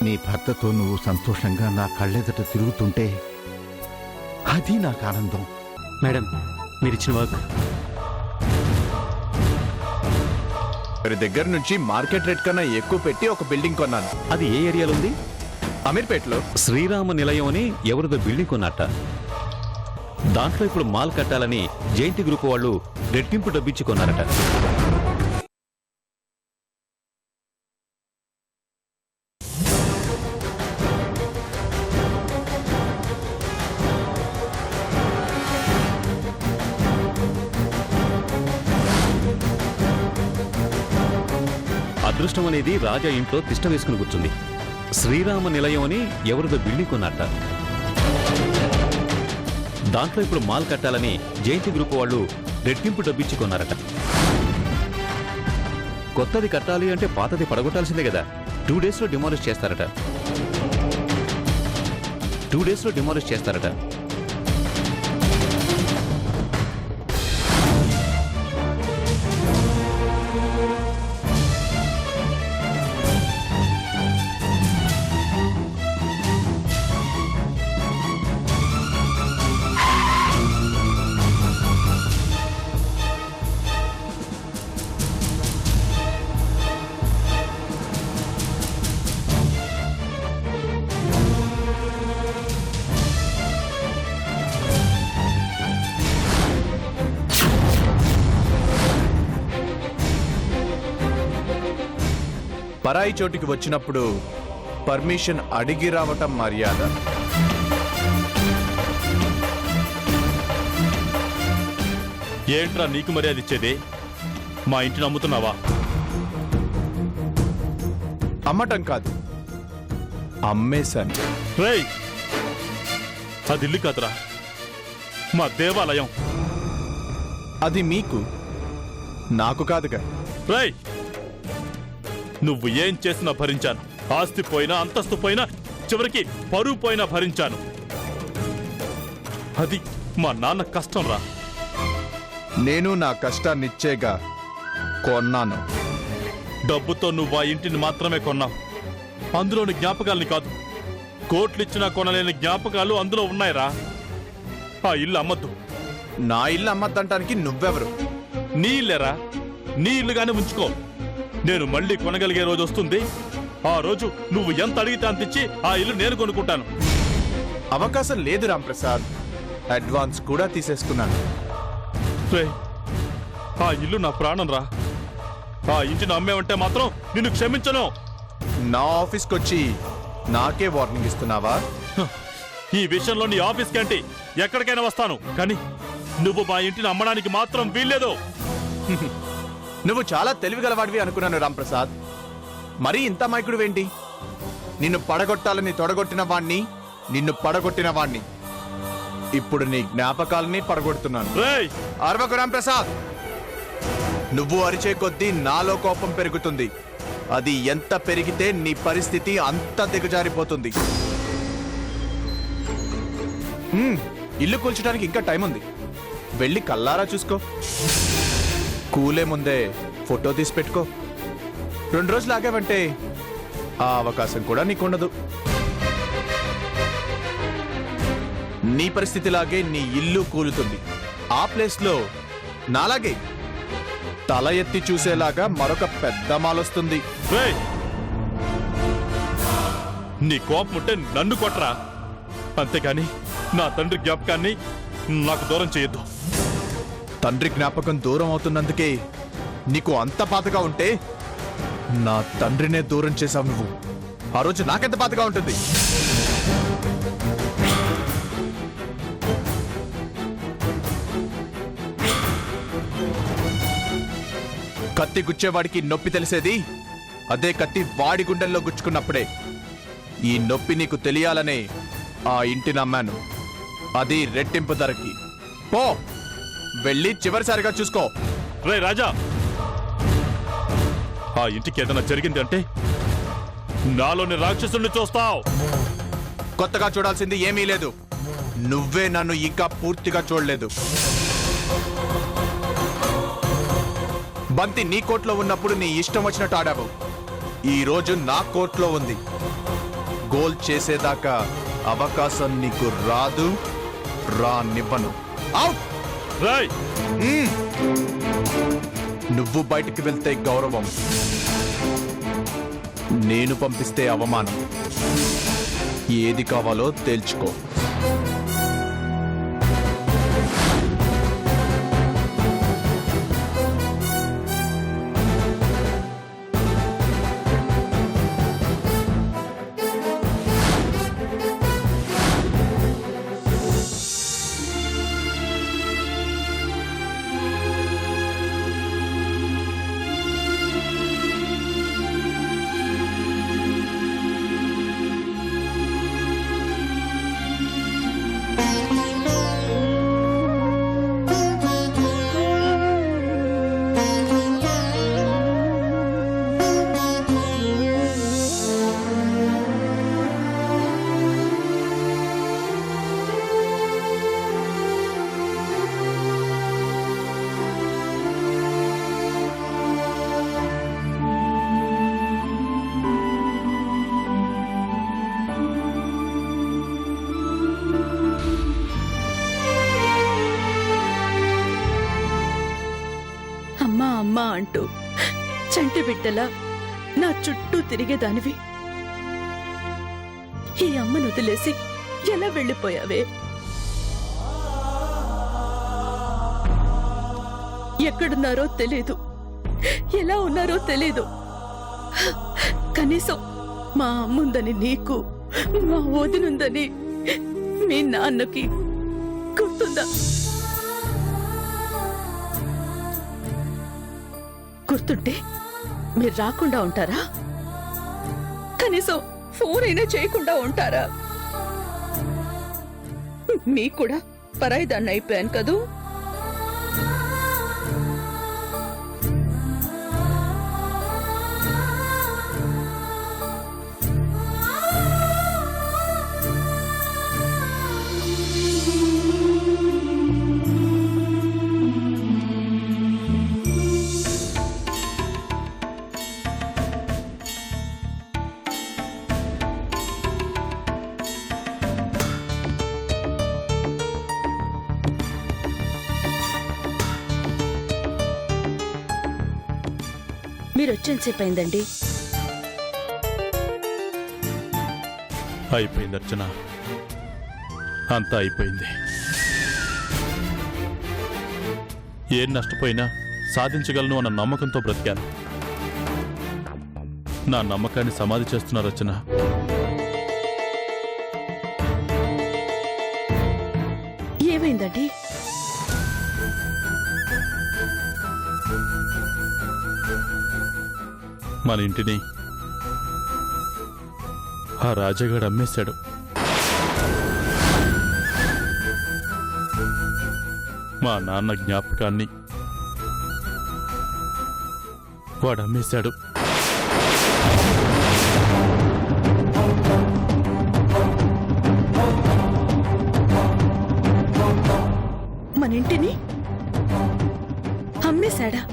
నీ భర్తతో నువ్వు సంతోషంగా నా కళ్ళెదట తిరుగుతుంటే అది నాకు ఆనందం. మేడం, మీరిచ్చిన వర్క్ మరి దగ్గర నుంచి మార్కెట్ రేట్ కన్నా ఎక్కువ పెట్టి ఒక బిల్డింగ్ కొన్నాను. అది ఏ ఏరియాలో ఉంది? అమీర్పేటలో. శ్రీరామ నిలయం అని ఎవరిదో బిల్డింగ్ కొన్నట్ట. దాంట్లో ఇప్పుడు మాల్ కట్టాలని జైంటి గ్రూప్ వాళ్ళు రెట్టింపు డబ్బిచ్చి కొన్నారట. అదృష్టం అనేది రాజా ఇంట్లో తిష్ట వేసుకుని కూర్చుంది. శ్రీరామ నిలయం అని ఎవరిదో బిల్డింగ్ కొన్నట్ట. దాంట్లో ఇప్పుడు మాల్ కట్టాలని జైంతి గ్రూప్ వాళ్ళు రెట్టింపు డబ్బిచ్చి కొన్నారట. కొత్తది కట్టాలి అంటే పాతది పడగొట్టాల్సిందే కదా. 2 days లో డిమాలిష్ చేస్తారట. 2 days లో డిమాలిష్ చేస్తారట. పరాయి చోటికి వచ్చినప్పుడు పర్మిషన్ అడిగి రావటం మర్యాద. ఏంట్రా నీకు మర్యాద ఇచ్చేది? మా ఇంటిని అమ్ముతున్నావా? అమ్మటం కాదు, అమ్మేశాను. రేయ్, అది ఇల్లు కాదురా, మా దేవాలయం. అది మీకు, నాకు కాదుగా. రేయ్, నువ్వు ఏం చేసినా భరించాను. ఆస్తి పోయినా, అంతస్తు పోయినా, చివరికి పరువు పోయినా భరించాను. అది మా నాన్న కష్టం రా. నేను నా కష్టాన్నిచ్చేగా కొన్నాను. డబ్బుతో నువ్వు ఆ ఇంటిని మాత్రమే కొన్నావు. అందులోని జ్ఞాపకాలని కాదు. కోట్లిచ్చినా కొనలేని జ్ఞాపకాలు అందులో ఉన్నాయిరా. ఆ ఇల్లు అమ్మద్దు. నా ఇల్లు అమ్మద్దంటానికి నువ్వెవరు? నీ ఇల్లేరా, నీ ఇల్లుగానే ఉంచుకో. నేను మళ్ళీ కొనగలిగే రోజు వస్తుంది. ఆ రోజు నువ్వు ఎంత అడిగితే అంత ఇచ్చి ఆ ఇల్లు నేను కొనుక్కుంటాను. అవకాశం లేదు రాంప్రసాద్. అడ్వాన్స్ కూడా తీసేసుకున్నాను. రేయ్, ఆ ఇల్లు నా ప్రాణం రా. ఆ ఇంటిని అమ్మేవంటే మాత్రం నిన్ను క్షమించను. నా ఆఫీస్కి వచ్చి నాకే వార్నింగ్ ఇస్తున్నావా? ఈ విషయంలో నీ ఆఫీస్ కంటే ఎక్కడికైనా వస్తాను, కానీ నువ్వు మా ఇంటిని అమ్మడానికి మాత్రం వీల్లేదు. నువ్వు చాలా తెలివిగలవాడివి అనుకున్నాను రాంప్రసాద్. మరీ ఇంత మైకుడువేంటి? నిన్ను పడగొట్టాలని తొడగొట్టిన వాణ్ణి, నిన్ను పడగొట్టిన వాణ్ణి. ఇప్పుడు నీ జ్ఞాపకాలని పడగొడుతున్నాను. రేయ్, అరవకు రాంప్రసాద్. నువ్వు అరిచే కొద్దీ నాలో కోపం పెరుగుతుంది. అది ఎంత పెరిగితే నీ పరిస్థితి అంత దిగజారిపోతుంది. ఇల్లు కూల్చడానికి ఇంకా టైం ఉంది. వెళ్ళి కల్లారా చూసుకో. కూలే ముందే ఫోటో తీసి పెట్టుకో. 2 రోజులు ఆగావంటే ఆ అవకాశం కూడా నీకుండదు. నీ పరిస్థితిలాగే నీ ఇల్లు కూలుతుంది. ఆ ప్లేస్లో నాలాగే తల ఎత్తి చూసేలాగా మరొక పెద్ద మాలొస్తుంది. రేయ్, నీ కోపం ఉంటే నన్ను కొట్టరా, అంతేకాని నా తండ్రి జ్ఞాపకాన్ని నాకు దూరం చేయొద్దు. తండ్రి జ్ఞాపకం దూరం అవుతున్నందుకే నీకు అంత బాధగా ఉంటే నా తండ్రినే దూరం చేశావు నువ్వు. ఆ రోజు నాకెంత బాధగా ఉంటుంది? కత్తి గుచ్చేవాడికి నొప్పి తెలిసేది అదే కత్తి వాడి గుండెల్లో గుచ్చుకున్నప్పుడే. ఈ నొప్పి నీకు తెలియాలనే ఆ ఇంటిని అమ్మాను, అది రెట్టింపు ధరకి. పో, వెళ్ళి చివరిసారిగా చూసుకో. రే రాజా, ఆ ఇంటికి ఏదైనా జరిగింది అంటే నాలోని రాక్షసుని చూస్తావు. కొత్తగా చూడాల్సింది ఏమీ లేదు. నువ్వే నన్ను ఇంకా పూర్తిగా చూడలేదు. బంతి నీ కోర్టులో ఉన్నప్పుడు నీ ఇష్టం వచ్చినట్టు ఆడావు. ఈ రోజు నా కోర్టులో ఉంది. కొనుగోలు చేసేదాకా అవకాశం నీకు రానివ్వను. అవుట్! రాయ్ నువ్వు బయటికి వెళ్తే గౌరవం, నేను పంపిస్తే అవమానం. ఏది కావాలో తేల్చుకో. అమ్మా అమ్మా అంటూ చంటి బిడ్డలా నా చుట్టూ తిరిగేదానివి. ఈ అమ్మను వదిలేసి ఎలా వెళ్ళిపోయావే? ఎక్కడున్నారో తెలీదు, ఎలా ఉన్నారో తెలీదు. కనీసం మా అమ్ముందని నీకు, మా వదినుందని మీ నాన్నకి గుర్తుందా? గుర్తుంటే మీరు రాకుండా ఉంటారా? కనీసం ఫోన్ అయినా చేయకుండా ఉంటారా? మీకు కూడా పరాయిదాన్ని అయిపోయాను కదూ. మీరు వచ్చేసేపు అయిందండి. అయిపోయింది అర్చన, అంతా అయిపోయింది. ఏం నష్టపోయినా సాధించగలను అన్న నమ్మకంతో బ్రతికాను. నా నమ్మకాన్ని సమాధి చేస్తున్నారు అర్చన. ఏమైందండి? మన ఇంటిని ఆ రాజాగాడు అమ్మేశాడు. మా నాన్న జ్ఞాపకాన్ని వాడు అమ్మేశాడు. మన ఇంటిని అమ్మేశాడా?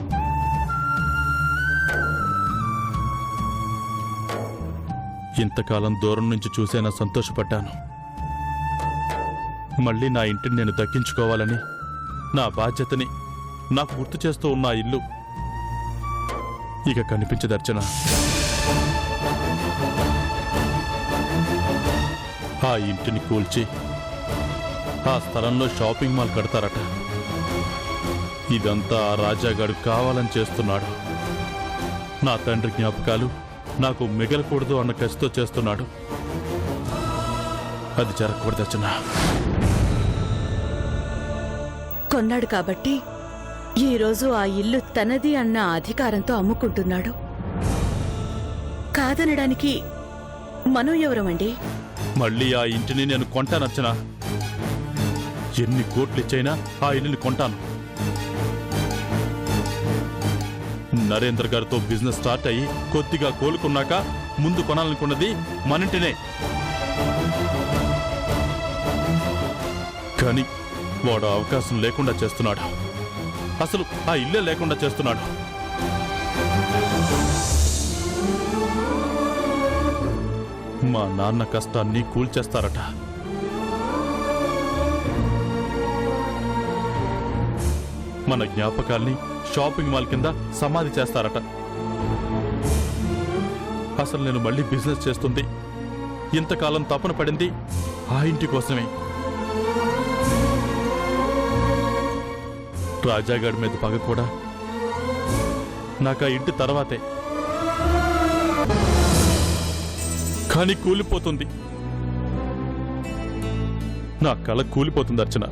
ఇంతకాలం దూరం నుంచి చూసేనా సంతోషపడ్డాను. మళ్ళీ నా ఇంటిని నేను దక్కించుకోవాలని, నా బాధ్యతని నాకు గుర్తు చేస్తూ ఉన్న ఆ ఇల్లు ఇక కనిపించదు అర్చన. ఆ ఇంటిని కూల్చి ఆ స్థలంలో షాపింగ్ మాల్ కడతారట. ఇదంతా ఆ రాజాగాడు కావాలని చేస్తున్నాడు. నా తండ్రి జ్ఞాపకాలు నాకు మిగలకూడదు అన్న కసితో చేస్తున్నాడు. అది జరగకూడదు అర్చన. కొన్నాడు కాబట్టి ఈరోజు ఆ ఇల్లు తనది అన్న అధికారంతో అమ్ముకుంటున్నాడు. కాదనడానికి మనం ఎవరమండి? మళ్ళీ ఆ ఇంటిని నేను కొంటాను అర్చన. ఎన్ని కోట్లు ఇచ్చైనా ఆ ఇల్లుని కొంటాను. నరేంద్ర గారితో బిజినెస్ స్టార్ట్ అయ్యి కొద్దిగా కోలుకున్నాక ముందు కొనాలనుకున్నది మనింటినే. కానీ వాడు అవకాశం లేకుండా చేస్తున్నాడు. అసలు ఆ ఇల్లే లేకుండా చేస్తున్నాడు. మా నాన్న కష్టాన్ని కూల్చేస్తారట. మన జ్ఞాపకాల్ని షాపింగ్ మాల్ కింద సమాధి చేస్తారట. అసలు నేను మళ్ళీ బిజినెస్ చేస్తుంది, ఇంతకాలం తపన పడింది ఆ ఇంటి కోసమే. రాజాగాడి మీద పగ కూడా నాకు ఆ ఇంటి తర్వాతే. కానీ కూలిపోతుంది, నా కళ కూలిపోతుంది అర్చన.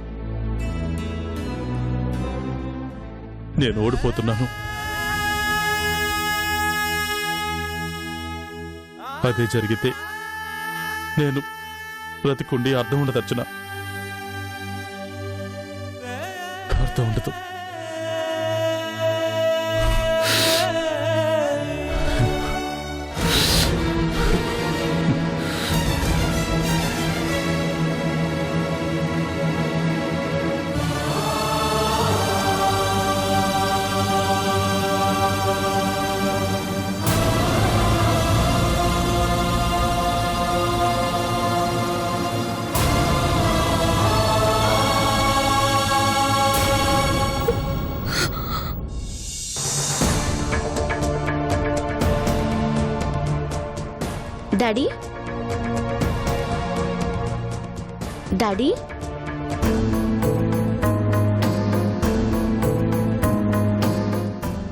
నేను ఓడిపోతున్నాను. అదే జరిగితే నేను బ్రతికుండి అర్థం ఉండదు అర్చన, అర్థం ఉండదు. డాడీ, డాడీ,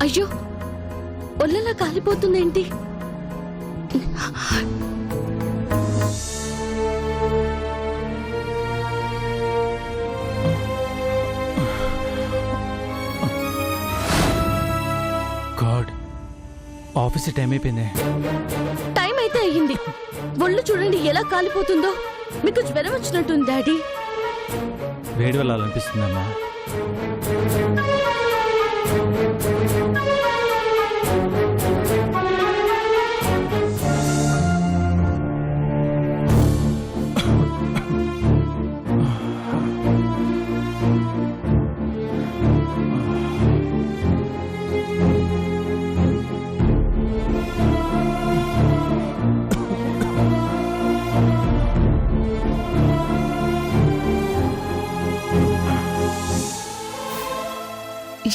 అయ్యో ఒళ్ళలా కాలిపోతుందేంటి? గాడ్, ఆఫీస్ టైం అయిపోయింది. టైం అయితే అయ్యింది. ఒళ్ళు చూడండి ఎలా కాలిపోతుందో. మీకు జ్వరం వచ్చినట్టుంది డాడీ. వేడి వెళ్ళాలనిపిస్తుందమ్మా.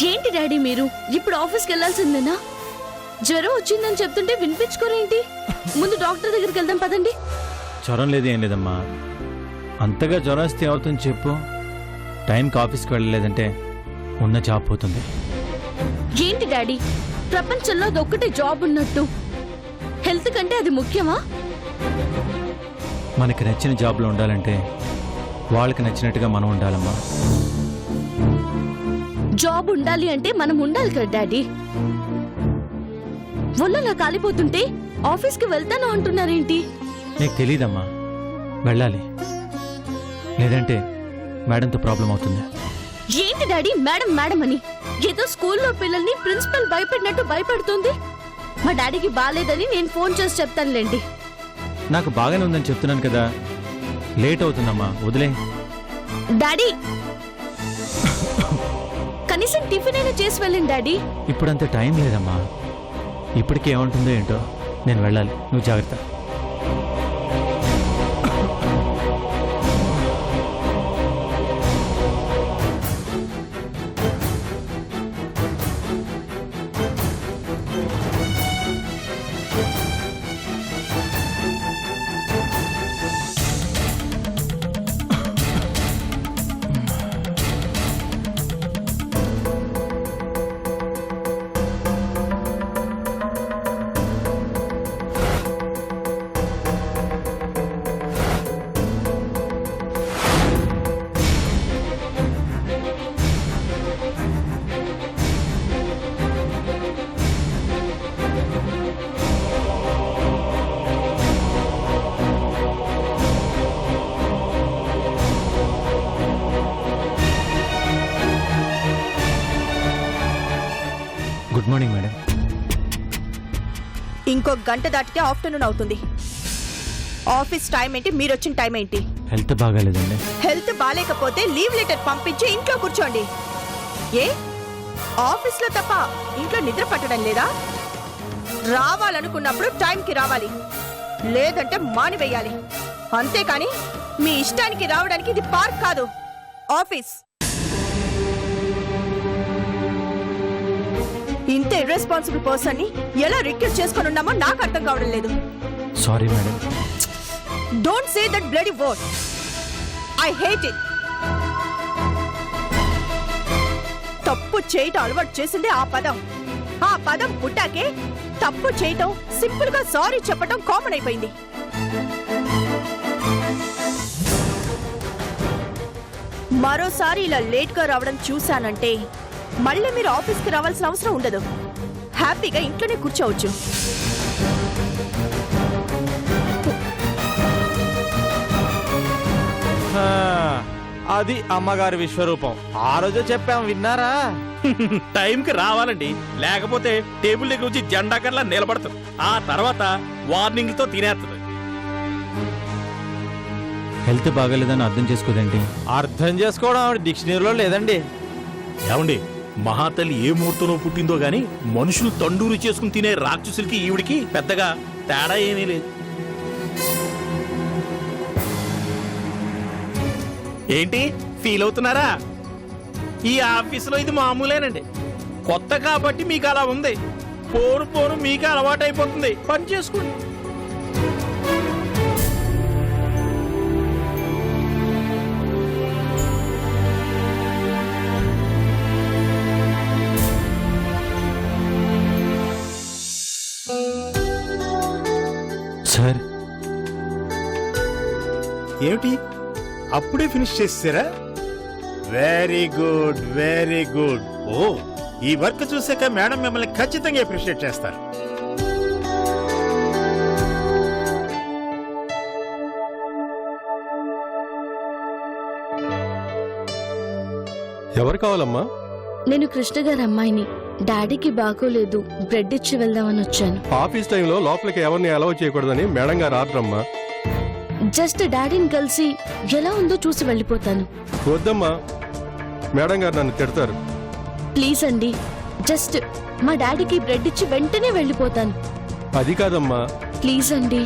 ఏంటి డాడీ మీరు ఇప్పుడు ఆఫీస్కి వెళ్ళాల్సిందేనా? జ్వరం వచ్చిందని చెప్తుంటే వినిపించుకోరేంటి? ముందు డాక్టర్ దగ్గరికి వెళ్దాం పదండి. జ్వరం లేదు, ఏం లేదమ్మా. అంతగా జ్వరం వస్తే ఏమవుతుంది చెప్పు? టైంకి ఆఫీస్కి వెళ్ళలేదంటే ఉన్న జాబ్ పోతుంది. ఏంటి డాడీ, ప్రపంచంలో అదొక్కటే జాబ్ ఉన్నట్టు హెల్త్ కంటే అది ముఖ్యమా? మనకి నచ్చిన జాబ్లో ఉండాలంటే వాళ్ళకి నచ్చినట్టుగా మనం ఉండాలమ్మా. జాబ్ ఉండాలి అంటే మనం ఉండాలి కదా డాడీ. ఒళ్ళలా కాలిపోతుంటే ఆఫీస్కి వెళ్తాను అంటున్నారేంటి? నీకు తెలీదమ్మా, వెళ్ళాలి, లేదంటే మేడంతో ప్రాబ్లం అవుతుంది. ఏంటి డాడీ మేడం మేడం అని? ఏదో స్కూల్లో పిల్లల్ని ప్రిన్సిపల్ భయపడినట్టు భయపడుతుంది. మా డాడీకి బాగాలేదని నేను ఫోన్ చేసి చెప్తానులేండి. నాకు బాగానే ఉందని చెప్తున్నాను కదా. లేట్ అవుతుందమ్మా, వదిలే. డాడీ కనీసం టిఫిన్ అయినా చేసి వెళ్ళండి డాడీ. ఇప్పుడంత టైం లేదమ్మా. ఇప్పటికి ఏమంటుందో ఏంటో. నేను వెళ్ళాలి, నువ్వు జాగ్రత్త. Good morning madam. ఇంకో గంట దాటితే ఆఫ్టర్నూన్ అవుతుంది. ఆఫీస్ టైం ఏంటి, మీరు వచ్చిన టైం ఏంటి? హెల్త్ బాగాలేదండి. హెల్త్ బాగాలేకపోతే లీవ్ లెటర్ పంపించి ఇంట్లో కూర్చోండి. ఏ ఆఫీస్లో తప్ప ఇంట్లో నిద్ర పట్టడం లేదా? రావాలనుకున్నప్పుడు టైంకి రావాలి. లేదంటే మానివేయాలి. అంతేకాని మీ ఇష్టానికి రావడానికి ఇది పార్క్ కాదు, ఆఫీస్. ఇంత ఇర్రెస్పాన్సిబుల్ పర్సన్ ని ఎలా రిక్వెస్ట్ చేసుకొని ఉన్నామో నాకు అర్థం కావడం లేదు. Sorry madam. Don't say that bloody word. I hate it. తప్పు చేయటం అలవాటు చేసిందే ఆ పదం. ఆ పదం పుట్టాకే తప్పు చేయటం, సింపుల్ గా సారీ చెప్పటం కామన్ అయిపోయింది. మరోసారి ఇలా లేట్ గా రావడం చూశానంటే మళ్ళీ మీరు ఆఫీస్కి రావాల్సిన అవసరం ఉండదు. హ్యాపీగా ఇంట్లోనే కూర్చోవచ్చు. అది అమ్మగారి విశ్వరూపం. ఆ రోజు చెప్పాం, విన్నారా? టైంకి రావాలండి, లేకపోతే టేబుల్ దగ్గర వచ్చి జెండా కర్లా నిలబడుతుంది. ఆ తర్వాత వార్నింగ్ తో తినేస్తుంది. హెల్త్ బాగాలేదని అర్థం చేసుకోదండి. అర్థం చేసుకోవడం ఆవిడ డిక్షనరీలో లేదండి. ఏమండి, మహాతల్లి ఏ ముహూర్తంలో పుట్టిందో గాని మనుషులు తండూరు చేసుకుని తినే రాక్షసులకి ఈవిడికి పెద్దగా తేడా ఏమీ లేదు. ఏంటి ఫీల్ అవుతున్నారా? ఈ ఆఫీసులో ఇది మామూలేనండి. కొత్త కాబట్టి మీకు అలా ఉంది. పోను పోను మీకు అలవాటు అయిపోతుంది. పని చేసుకోండి. సార్, ఏమిటి అప్పుడే ఫినిష్ చేసారా? Very good, very good. ఓ, ఈ వర్క్ చూసాక మేడం మిమ్మల్ని ఖచ్చితంగా అప్రిషియేట్ చేస్తారు. ఎవరు కావాలమ్మా? నేను కృష్ణ గారి అమ్మాయిని. డాడీకి బాగోలేదు, బ్రెడ్ ఇచ్చి వెళ్దామని వచ్చాను. ఆఫీస్ టైంలో లోపలికి ఎవరిని అలౌ చేయకూడదని మేడం గారు ఆర్డర్ అమ్మా. జస్ట్ డాడీని కలిసి ఎలా ఉందో చూసి వెళ్ళిపోతాను. వద్దమ్మా, మేడం గారు నన్ను తిడతారు. ప్లీజ్ అండి, జస్ట్ మా డాడీకి బ్రెడ్ ఇచ్చి వెంటనే వెళ్ళిపోతాను. అది కాదమ్మా. ప్లీజ్ అండి.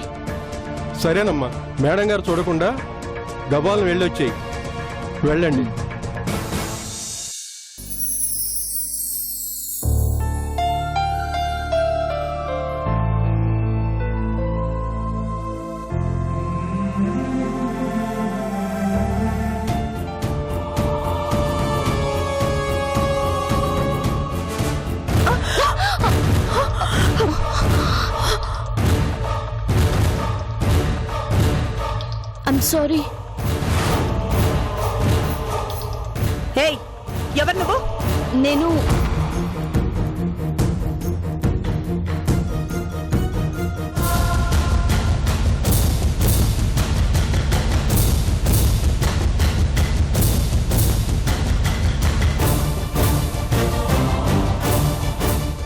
సరేనమ్మా, మేడం గారు చూడకుండా గబాలను వెళ్ళొచ్చేయి. వెళ్ళండి. I'm sorry. హే, ఎవరు నువ్వు? నేను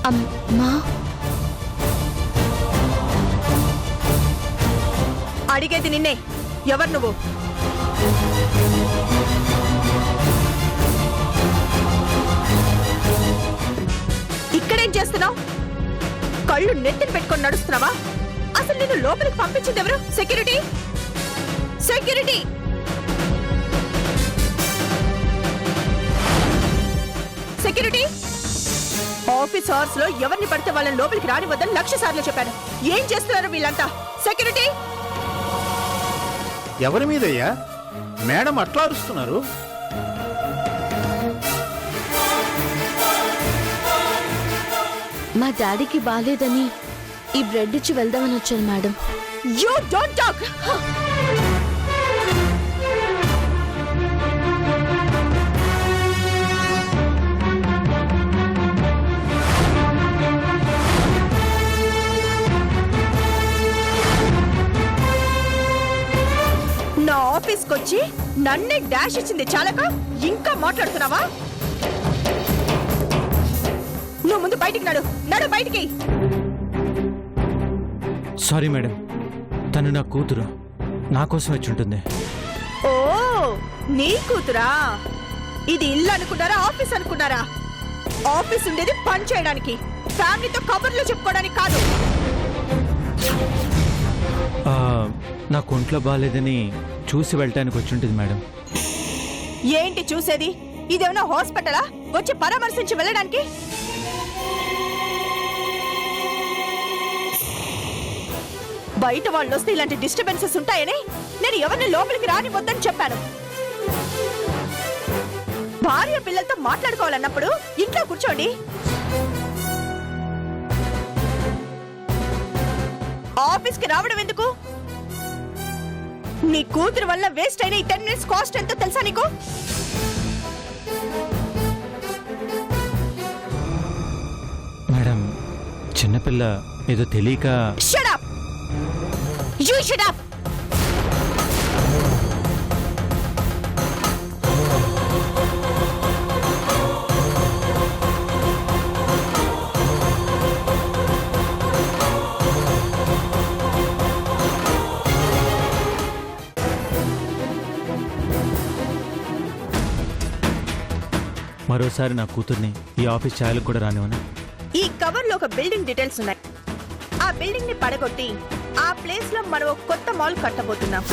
అమ్మా. అడిగేది నిన్నే. ఎవరు నువ్వు? ఇక్కడేం చేస్తున్నావు? కళ్ళు నెత్తిని పెట్టుకొని నడుస్తున్నావా? అసలు నిన్ను లోపలికి పంపించింది ఎవరు? Security, security. Security. Office hours లో ఎవరిని పడితే వాళ్ళని లోపలికి రానివద్దని 1,00,000 సార్లు చెప్పాను. ఏం చేస్తున్నారు వీళ్ళంతా? సెక్యూరిటీ. ఎవరి మీదయ్యా మేడం అట్లా అరుస్తున్నారు? మా డాడీకి బాలేదని ఈ బ్రెడ్ ఇచ్చి వెళ్దామని వచ్చాను మేడం. You don't talk. నా ఆఫీస్కి వచ్చి నన్నే డాష్ ఇచ్చింది చాలక ఇంకా మాట్లాడుతున్నావా? నువ్వు ముందు బయటికి నడు, నడు బయటికి. సారీ మేడం, తను నా కూతురు. నా కోసం వచ్చి ఉంటుంది. ఓ, నీ కూతురా? ఇది ఇల్లు అనుకున్నారా, ఆఫీస్ అనుకున్నారా? ఆఫీస్ ఉండేది పని చేయడానికి, ఫ్యామిలీతో కబుర్లు చెప్పుకోవడానికి కాదు. నాకు ఒంట్లో బాగాలేదని చూసి వెళ్ళటానికి వచ్చి ఉంటుంది మేడం. ఏంటి చూసేది? ఇదేమన్నా హాస్పిటలా వచ్చి పరామర్శించి వెళ్ళడానికి? బయట వాళ్ళు వస్తే ఇలాంటి డిస్టర్బెన్సెస్ ఉంటాయని నేను ఎవరిని లోపలికి రానివ్వద్దని చెప్పాను. భార్య పిల్లలతో మాట్లాడుకోవాలన్నప్పుడు ఇంట్లో కూర్చోండి. ఆఫీస్కి రావడం ఎందుకు? నీ కూతురు వల్ల వేస్ట్ అయిన ఈ 10 minutes కాస్ట్ ఎంతో తెలుసా నీకు? మేడం, చిన్నపిల్ల ఏదో తెలియక. Shut up! You shut up! మరోసారి నా కూతుర్ని ఈ ఆఫీస్ ఛాయలకు కూడా రానివ్వను. ఈ కవర్ లో ఒక బిల్డింగ్ డీటెయిల్స్ ఉన్నాయి. ఆ బిల్డింగ్ ని పడగొట్టి ఆ ప్లేస్ లో మనం ఒక కొత్త మాల్ కట్టబోతున్నాం.